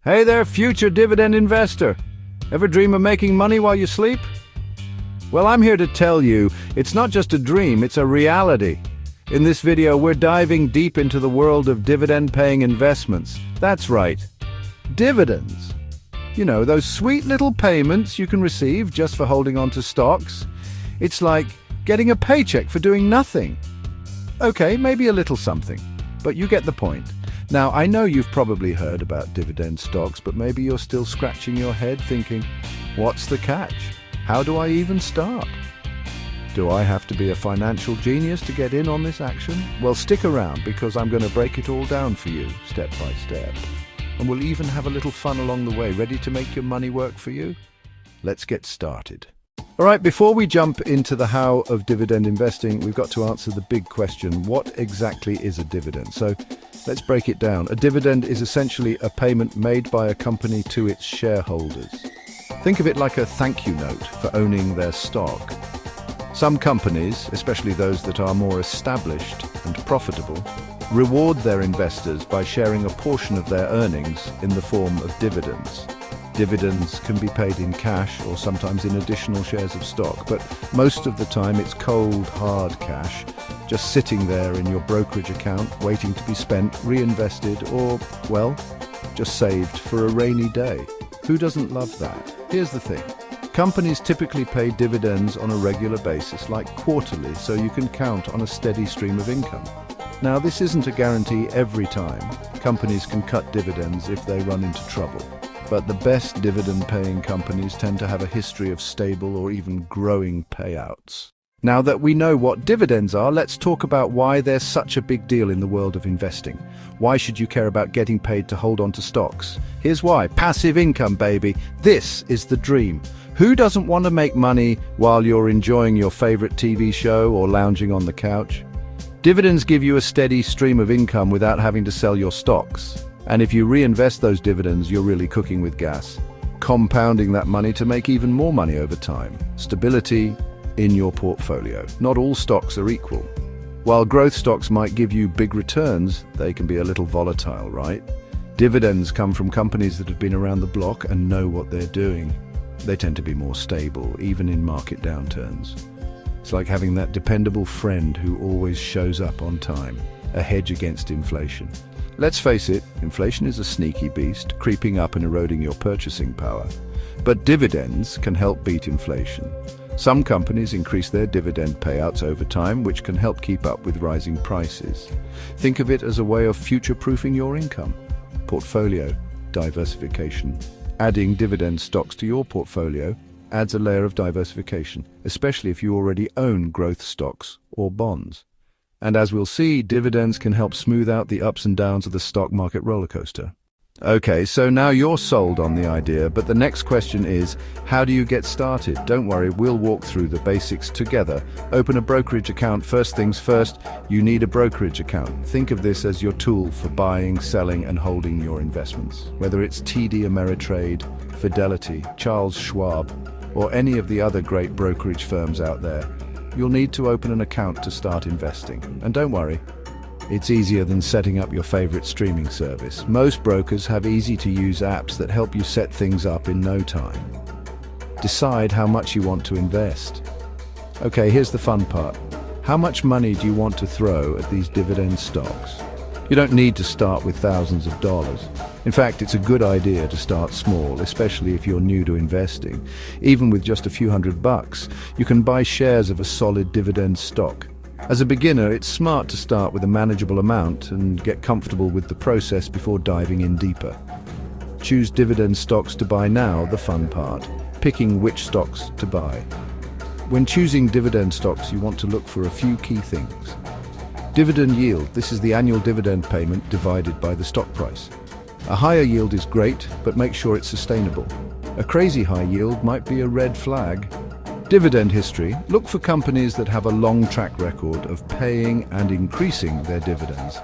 Hey there, future dividend investor. Ever dream of making money while you sleep? Well, I'm here to tell you, it's not just a dream, it's a reality. In this video, we're diving deep into the world of dividend-paying investments. That's right, dividends. You know, those sweet little payments you can receive just for holding on to stocks. It's like getting a paycheck for doing nothing. Okay, maybe a little something, but you get the point. Now, I know you've probably heard about dividend stocks, but maybe you're still scratching your head thinking, what's the catch? How do I even start? Do I have to be a financial genius to get in on this action? Well, stick around because I'm going to break it all down for you, step by step. And we'll even have a little fun along the way. Ready to make your money work for you? Let's get started. All right, before we jump into the how of dividend investing, we've got to answer the big question, what exactly is a dividend? So let's break it down. A dividend is essentially a payment made by a company to its shareholders. Think of it like a thank you note for owning their stock. Some companies, especially those that are more established and profitable, reward their investors by sharing a portion of their earnings in the form of dividends. Dividends can be paid in cash or sometimes in additional shares of stock, but most of the time it's cold, hard cash, just sitting there in your brokerage account, waiting to be spent, reinvested, or, well, just saved for a rainy day. Who doesn't love that? Here's the thing. Companies typically pay dividends on a regular basis, like quarterly, so you can count on a steady stream of income. Now, this isn't a guarantee every time. Companies can cut dividends if they run into trouble. But the best dividend-paying companies tend to have a history of stable or even growing payouts. Now that we know what dividends are, let's talk about why they're such a big deal in the world of investing. Why should you care about getting paid to hold on to stocks? Here's why. Passive income, baby. This is the dream. Who doesn't want to make money while you're enjoying your favorite TV show or lounging on the couch? Dividends give you a steady stream of income without having to sell your stocks. And if you reinvest those dividends, you're really cooking with gas, compounding that money to make even more money over time. Stability in your portfolio. Not all stocks are equal. While growth stocks might give you big returns, they can be a little volatile, right? Dividends come from companies that have been around the block and know what they're doing. They tend to be more stable, even in market downturns. It's like having that dependable friend who always shows up on time, a hedge against inflation. Let's face it, inflation is a sneaky beast, creeping up and eroding your purchasing power. But dividends can help beat inflation. Some companies increase their dividend payouts over time, which can help keep up with rising prices. Think of it as a way of future-proofing your income. Portfolio diversification. Adding dividend stocks to your portfolio adds a layer of diversification, especially if you already own growth stocks or bonds. And as we'll see, dividends can help smooth out the ups and downs of the stock market roller coaster. Okay, so now you're sold on the idea, but the next question is, how do you get started? Don't worry, we'll walk through the basics together. Open a brokerage account. First things first, you need a brokerage account. Think of this as your tool for buying, selling, and holding your investments. Whether it's TD Ameritrade, Fidelity, Charles Schwab, or any of the other great brokerage firms out there, you'll need to open an account to start investing. And don't worry, it's easier than setting up your favorite streaming service. Most brokers have easy-to-use apps that help you set things up in no time. Decide how much you want to invest. Okay, here's the fun part. How much money do you want to throw at these dividend stocks? You don't need to start with thousands of dollars. In fact, it's a good idea to start small, especially if you're new to investing. Even with just a few $100, you can buy shares of a solid dividend stock. As a beginner, it's smart to start with a manageable amount and get comfortable with the process before diving in deeper. Choose dividend stocks to buy now, the fun part, picking which stocks to buy. When choosing dividend stocks, you want to look for a few key things. Dividend yield, this is the annual dividend payment divided by the stock price. A higher yield is great, but make sure it's sustainable. A crazy high yield might be a red flag. Dividend history, look for companies that have a long track record of paying and increasing their dividends.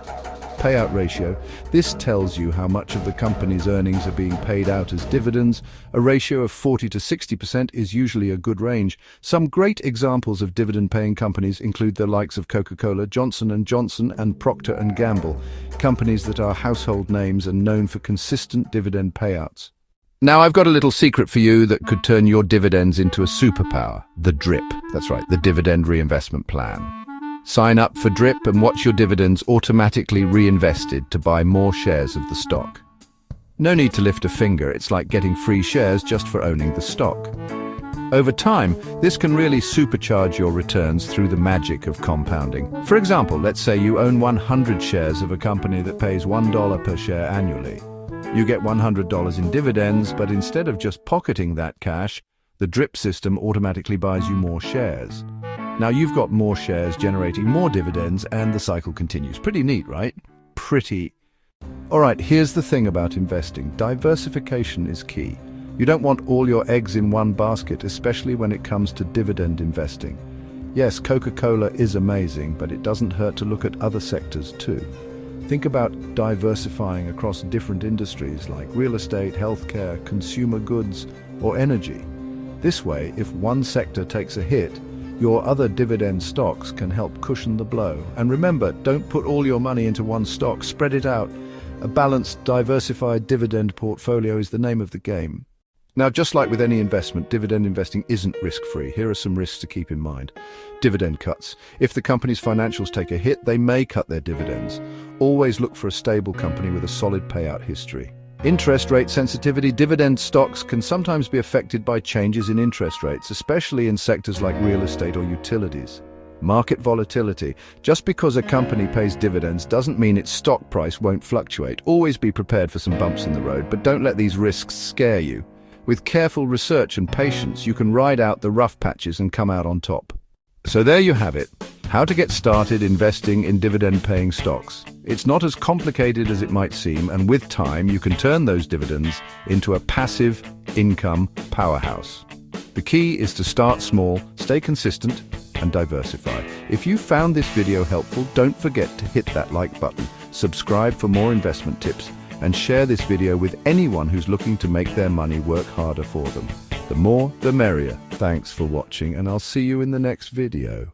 payout ratio. This tells you how much of the company's earnings are being paid out as dividends. A ratio of 40 to 60% is usually a good range. Some great examples of dividend-paying companies include the likes of Coca-Cola, Johnson & Johnson, and Procter & Gamble, companies that are household names and known for consistent dividend payouts. Now, I've got a little secret for you that could turn your dividends into a superpower: the DRIP. That's right, the Dividend Reinvestment Plan. Sign up for DRIP and watch your dividends automatically reinvested to buy more shares of the stock. No need to lift a finger, it's like getting free shares just for owning the stock. Over time, this can really supercharge your returns through the magic of compounding. For example, let's say you own 100 shares of a company that pays $1 per share annually. You get $100 in dividends, but instead of just pocketing that cash, the DRIP system automatically buys you more shares. Now you've got more shares generating more dividends, and the cycle continues. Pretty neat, right? Pretty. All right, here's the thing about investing. Diversification is key. You don't want all your eggs in one basket, especially when it comes to dividend investing. Yes, Coca-Cola is amazing, but it doesn't hurt to look at other sectors too. Think about diversifying across different industries like real estate, healthcare, consumer goods, or energy. This way, if one sector takes a hit, your other dividend stocks can help cushion the blow. And remember, don't put all your money into one stock, spread it out. A balanced, diversified dividend portfolio is the name of the game. Now, just like with any investment, dividend investing isn't risk-free. Here are some risks to keep in mind. Dividend cuts. If the company's financials take a hit, they may cut their dividends. Always look for a stable company with a solid payout history. Interest rate sensitivity. Dividend stocks can sometimes be affected by changes in interest rates, especially in sectors like real estate or utilities. Market volatility. Just because a company pays dividends doesn't mean its stock price won't fluctuate. Always be prepared for some bumps in the road, but don't let these risks scare you. With careful research and patience, you can ride out the rough patches and come out on top. So there you have it. How to get started investing in dividend-paying stocks. It's not as complicated as it might seem, and with time, you can turn those dividends into a passive income powerhouse. The key is to start small, stay consistent, and diversify. If you found this video helpful, don't forget to hit that like button, subscribe for more investment tips, and share this video with anyone who's looking to make their money work harder for them. The more, the merrier. Thanks for watching, and I'll see you in the next video.